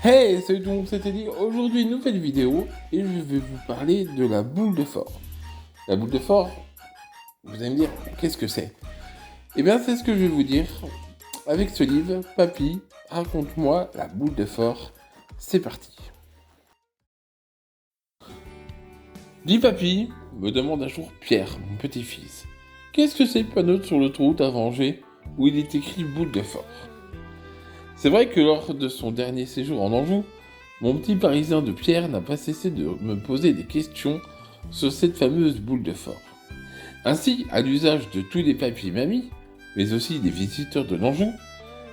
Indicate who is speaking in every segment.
Speaker 1: Hey, salut tout le monde, c'était dit. Aujourd'hui, une nouvelle vidéo et je vais vous parler de la boule de Thor. La boule de Thor, vous allez me dire, qu'est-ce que c'est? Eh bien, c'est ce que je vais vous dire avec ce livre. Papy, raconte-moi la boule de Thor. C'est parti. Dis papy, me demande un jour Pierre, mon petit-fils. Qu'est-ce que c'est le panneau sur l'autoroute à Angers où il est écrit boule de Thor? C'est vrai que lors de son dernier séjour en Anjou, mon petit Parisien de Pierre n'a pas cessé de me poser des questions sur cette fameuse boule de Thor. Ainsi, à l'usage de tous les papiers mamies, mais aussi des visiteurs de l'Anjou,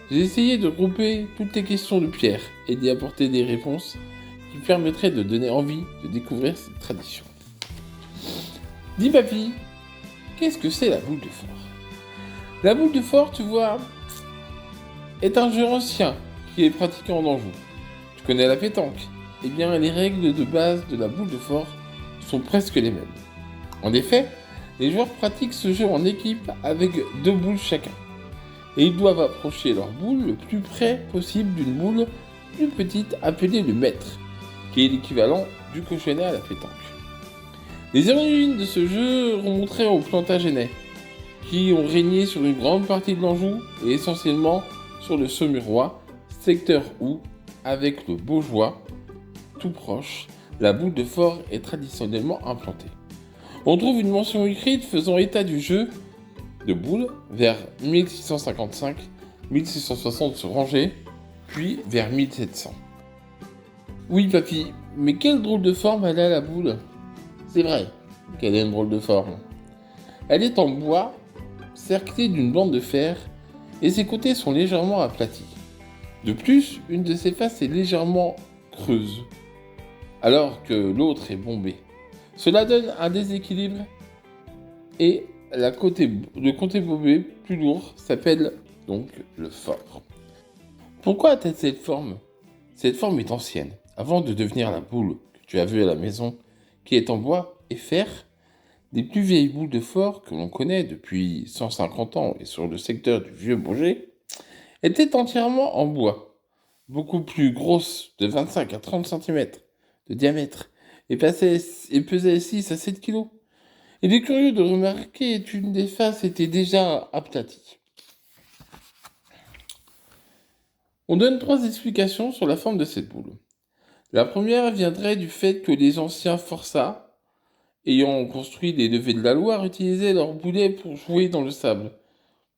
Speaker 1: j'ai essayé de grouper toutes les questions de Pierre et d'y apporter des réponses qui permettraient de donner envie de découvrir cette tradition. Dis papy, qu'est-ce que c'est la boule de Thor? La boule de Thor, tu vois, est un jeu ancien qui est pratiqué en Anjou. Tu connais la pétanque? Eh bien, les règles de base de la boule de Thor sont presque les mêmes. En effet, les joueurs pratiquent ce jeu en équipe avec 2 boules chacun. Et ils doivent approcher leur boule le plus près possible d'une boule plus petite appelée le maître, qui est l'équivalent du cochonnet à la pétanque. Les origines de ce jeu remonteraient aux Plantagenets, qui ont régné sur une grande partie de l'Anjou et essentiellement sur le Saumurois, secteur où, avec le Baugeois, tout proche, la boule de Thor est traditionnellement implantée. On trouve une mention écrite faisant état du jeu de boules vers 1655-1660 sur Angers, puis vers 1700. Oui papy, mais quelle drôle de forme elle a la boule? C'est vrai qu'elle a une drôle de forme. Elle est en bois, cerclée d'une bande de fer, et ses côtés sont légèrement aplatis. De plus, une de ses faces est légèrement creuse, alors que l'autre est bombée. Cela donne un déséquilibre et le côté bombé plus lourd s'appelle donc le fort. Pourquoi a-t-elle cette forme? Cette forme est ancienne. Avant de devenir la boule que tu as vue à la maison, qui est en bois et fer, les plus vieilles boules de Thor que l'on connaît depuis 150 ans et sur le secteur du Vieux Bourget étaient entièrement en bois, beaucoup plus grosses, de 25 à 30 cm de diamètre, et pesaient 6 à 7 kg. Il est curieux de remarquer qu'une des faces était déjà aplatie. On donne 3 explications sur la forme de cette boule. La première viendrait du fait que les anciens forçats, ayant construit les levées de la Loire, utilisaient leurs boulets pour jouer dans le sable.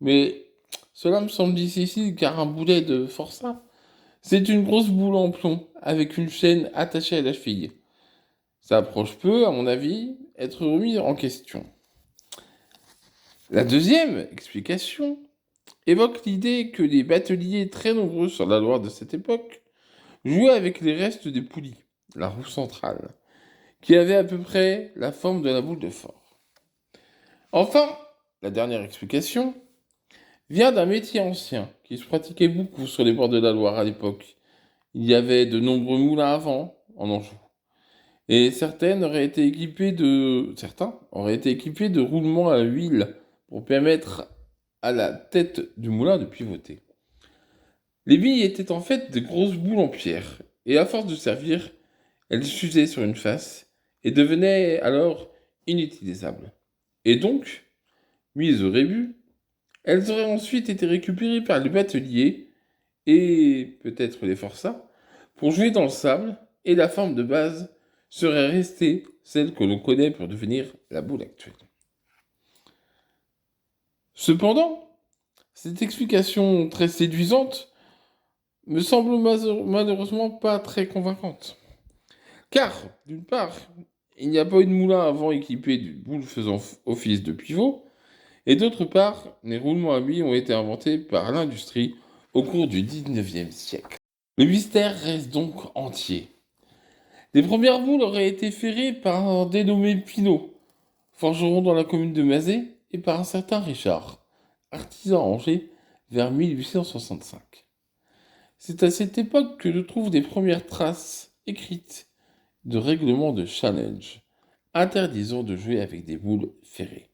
Speaker 1: Mais cela me semble difficile car un boulet de forçat, c'est une grosse boule en plomb avec une chaîne attachée à la cheville. Ça approche peu, à mon avis, être remis en question. La deuxième explication évoque l'idée que les bateliers très nombreux sur la Loire de cette époque jouaient avec les restes des poulies, la roue centrale, qui avait à peu près la forme de la boule de Thor. Enfin, la dernière explication vient d'un métier ancien qui se pratiquait beaucoup sur les bords de la Loire à l'époque. Il y avait de nombreux moulins à vent en Anjou. Et certains auraient été équipés de roulements à huile pour permettre à la tête du moulin de pivoter. Les billes étaient en fait de grosses boules en pierre, et à force de servir, elles s'usaient sur une face et devenaient alors inutilisables. Et donc, mises au rébut, elles auraient ensuite été récupérées par les bateliers et peut-être les forçats pour jouer dans le sable, et la forme de base serait restée celle que l'on connaît pour devenir la boule actuelle. Cependant, cette explication très séduisante me semble malheureusement pas très convaincante. Car, d'une part, il n'y a pas eu de moulin à vent équipé d'une boule faisant office de pivot, et d'autre part, les roulements à billes ont été inventés par l'industrie au cours du 19e siècle. Le mystère reste donc entier. Les premières boules auraient été ferrées par un dénommé Pinot, forgeron dans la commune de Mazet, et par un certain Richard, artisan à Angers, vers 1865. C'est à cette époque que l'on trouve des premières traces écrites de règlements de challenge, interdisant de jouer avec des boules ferrées.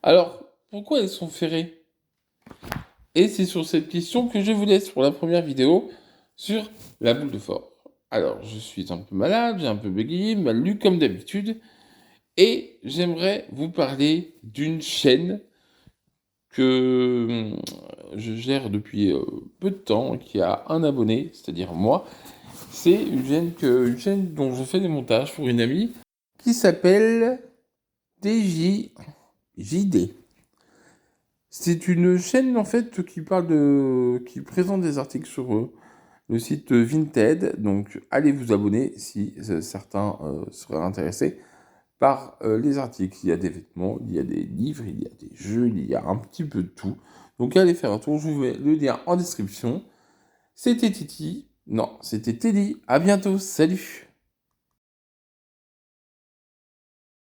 Speaker 1: Alors, pourquoi elles sont ferrées? Et c'est sur cette question que je vous laisse pour la première vidéo. sur la boule de force. Alors, je suis un peu malade, j'ai un peu bégayé, mal lu comme d'habitude, et j'aimerais vous parler d'une chaîne que je gère depuis peu de temps, qui a un abonné, c'est-à-dire moi. C'est une chaîne dont je fais des montages pour une amie qui s'appelle TJJD. C'est une chaîne en fait qui présente des articles sur le site Vinted. Donc allez vous abonner si certains seraient intéressés par les articles. Il y a des vêtements, il y a des livres, il y a des jeux, il y a un petit peu de tout. Donc allez faire un tour, je vous mets le lien en description. C'était Titi, non, c'était Teddy. À bientôt, salut.